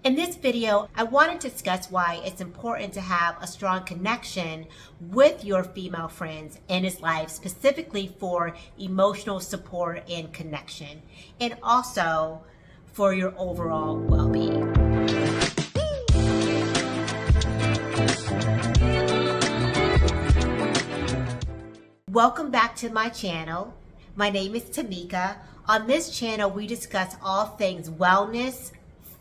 In this video, I want to discuss why it's important to have a strong connection with your female friends in his life, specifically for emotional support and connection, and also for your overall well-being. Welcome back to my channel. My name is Tamika. On this channel, we discuss all things wellness,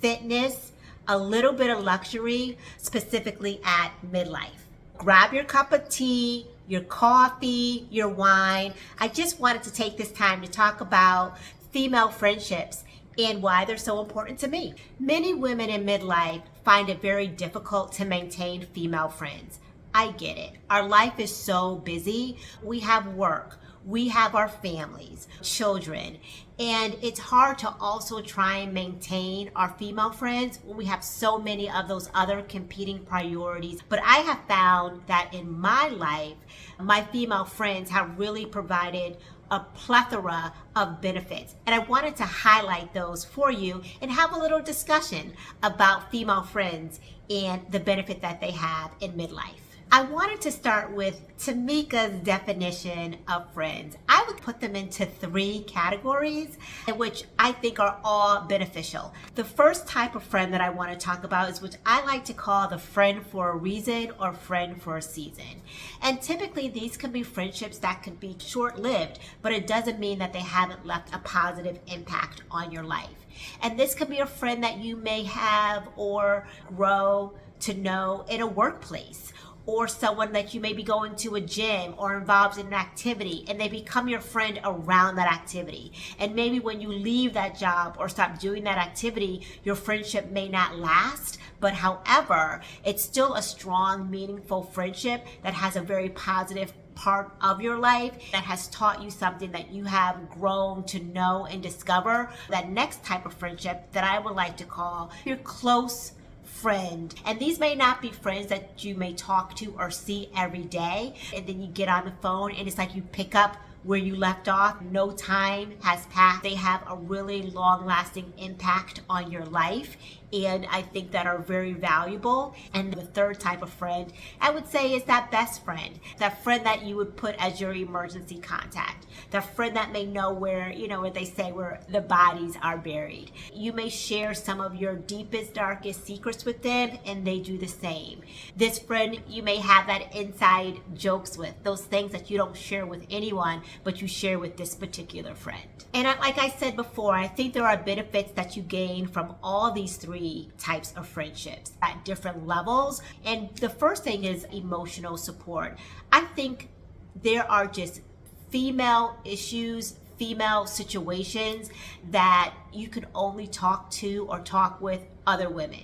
fitness, a little bit of luxury, specifically at midlife. Grab your cup of tea, your coffee, your wine. I just wanted to take this time to talk about female friendships and why they're so important to me. Many women in midlife find it very difficult to maintain female friends. I get it. Our life is so busy. We have work. We have our families, children, and it's hard to also try and maintain our female friends when we have so many of those other competing priorities. But I have found that in my life, my female friends have really provided a plethora of benefits. And I wanted to highlight those for you and have a little discussion about female friends and the benefit that they have in midlife. I wanted to start with Tamika's definition of friends. I would put them into three categories, which I think are all beneficial. The first type of friend that I want to talk about is what I like to call the friend for a reason or friend for a season. And typically these can be friendships that can be short-lived, but it doesn't mean that they haven't left a positive impact on your life. And this could be a friend that you may have or grow to know in a workplace, or someone that you may be going to a gym or involved in an activity and they become your friend around that activity. And maybe when you leave that job or stop doing that activity, your friendship may not last, but however, it's still a strong, meaningful friendship that has a very positive part of your life that has taught you something that you have grown to know and discover. That next type of friendship that I would like to call your close friend. And these may not be friends that you may talk to or see every day, and then you get on the phone and it's like you pick up where you left off. No time has passed. They have a really long-lasting impact on your life, and I think that are very valuable. And the third type of friend, I would say, is that best friend. That friend that you would put as your emergency contact. That friend that may know where, where they say where the bodies are buried. You may share some of your deepest, darkest secrets with them, and they do the same. This friend, you may have that inside jokes with, those things that you don't share with anyone, but you share with this particular friend. And like I said before, I think there are benefits that you gain from all these three types of friendships at different levels. And the first thing is emotional support. I think there are just female issues, female situations that you can only talk to or talk with other women.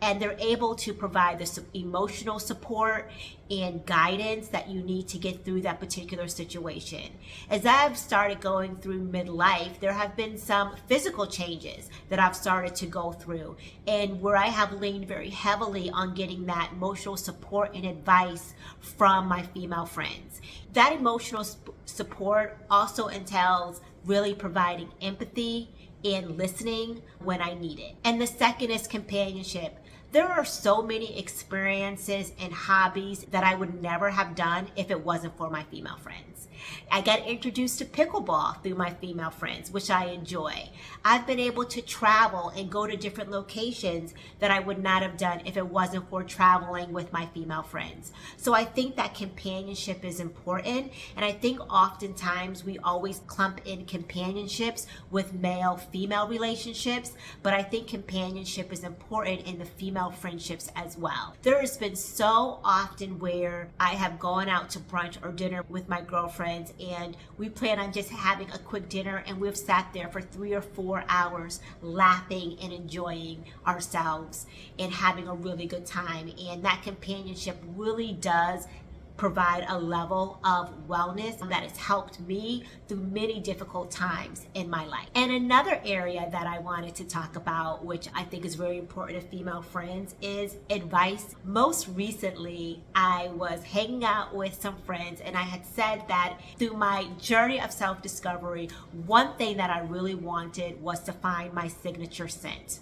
And they're able to provide the emotional support and guidance that you need to get through that particular situation. As I've started going through midlife, there have been some physical changes that I've started to go through, and where I have leaned very heavily on getting that emotional support and advice from my female friends. That emotional support also entails really providing empathy and listening when I need it. And the second is companionship. There are so many experiences and hobbies that I would never have done if it wasn't for my female friends. I got introduced to pickleball through my female friends, which I enjoy. I've been able to travel and go to different locations that I would not have done if it wasn't for traveling with my female friends. So I think that companionship is important, and I think oftentimes we always clump in companionships with male-female relationships, but I think companionship is important in the female friendships as well. There has been so often where I have gone out to brunch or dinner with my girlfriends, and we plan on just having a quick dinner, and we've sat there for 3 or 4 hours laughing and enjoying ourselves and having a really good time. And that companionship really does provide a level of wellness that has helped me through many difficult times in my life. And another area that I wanted to talk about, which I think is very important to female friends, is advice. Most recently, I was hanging out with some friends, and I had said that through my journey of self-discovery, one thing that I really wanted was to find my signature scent.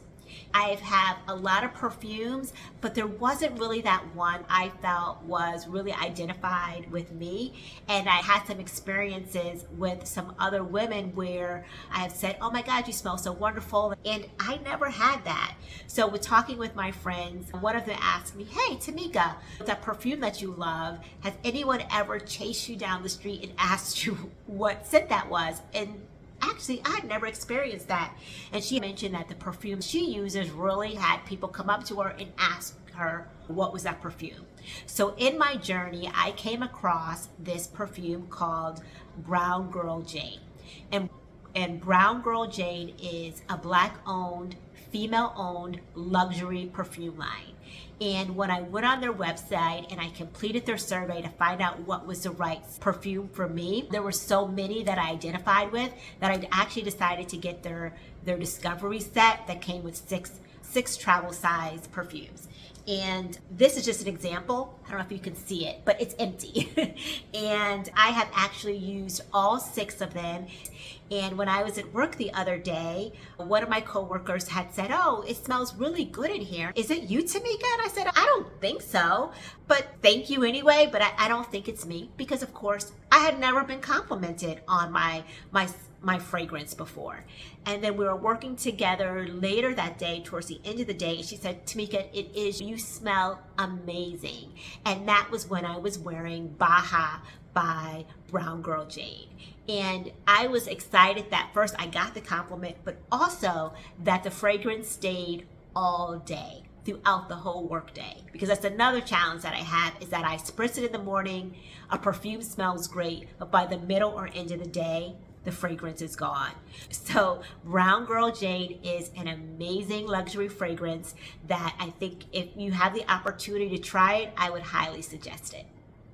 I have a lot of perfumes, but there wasn't really that one I felt was really identified with me. And I had some experiences with some other women where I have said, oh my God, you smell so wonderful. And I never had that. So with talking with my friends, one of them asked me, hey, Tamika, that perfume that you love, has anyone ever chased you down the street and asked you what scent that was? And actually, I had never experienced that. And she mentioned that the perfume she uses really had people come up to her and ask her what was that perfume. So in my journey, I came across this perfume called Brown Girl Jane. And Brown Girl Jane is a Black-owned, female-owned luxury perfume line. And when I went on their website and I completed their survey to find out what was the right perfume for me, there were so many that I identified with that I actually decided to get their discovery set that came with six travel size perfumes. And this is just an example. I don't know if you can see it, but it's empty. And I have actually used all 6 of them. And when I was at work the other day, one of my coworkers had said, oh, it smells really good in here. Is it you, Tamika? And I said, I don't think so, but thank you anyway. But I don't think it's me because, of course, I had never been complimented on my fragrance before. And then we were working together later that day, towards the end of the day, and she said, Tamika, it is, you smell amazing. And that was when I was wearing Baja by Brown Girl Jane. And I was excited that first I got the compliment, but also that the fragrance stayed all day, throughout the whole work day. Because that's another challenge that I have, is that I spritz it in the morning, a perfume smells great, but by the middle or end of the day, the fragrance is gone. So Brown Girl Jane is an amazing luxury fragrance that I think if you have the opportunity to try it, I would highly suggest it.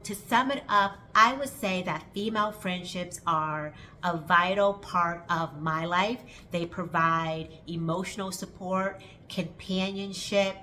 To sum it up, I would say that female friendships are a vital part of my life. They provide emotional support, companionship,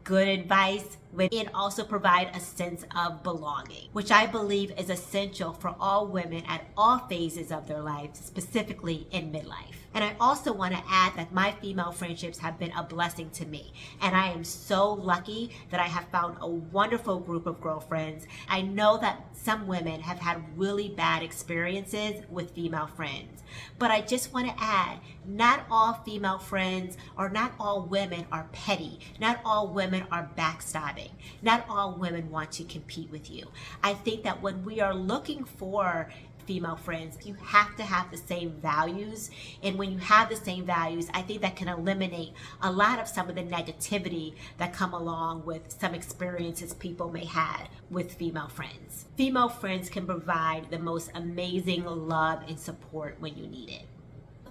good advice, and also provide a sense of belonging, which I believe is essential for all women at all phases of their lives, specifically in midlife. And I also want to add that my female friendships have been a blessing to me. And I am so lucky that I have found a wonderful group of girlfriends. I know that some women have had really bad experiences with female friends. But I just want to add, not all female friends or not all women are petty. Not all women are backstabbing. Not all women want to compete with you. I think that when we are looking for female friends, you have to have the same values. And when you have the same values, I think that can eliminate a lot of some of the negativity that come along with some experiences people may have with female friends. Female friends can provide the most amazing love and support when you need it.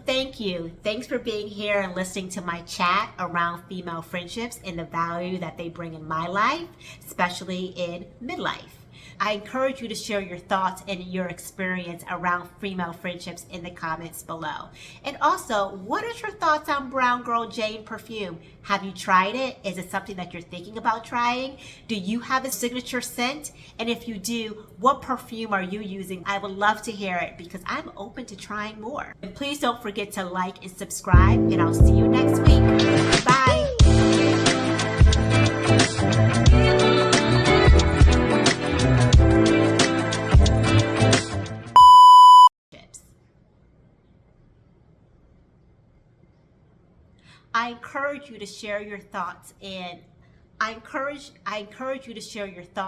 Thank you. Thanks for being here and listening to my chat around female friendships and the value that they bring in my life, especially in midlife. I encourage you to share your thoughts and your experience around female friendships in the comments below. And also, what is your thoughts on Brown Girl Jane perfume? Have you tried it? Is it something that you're thinking about trying? Do you have a signature scent? And if you do, what perfume are you using? I would love to hear it because I'm open to trying more. And please don't forget to like and subscribe, and I'll see you next week. Bye. I encourage you to share your thoughts, and I encourage you to share your thoughts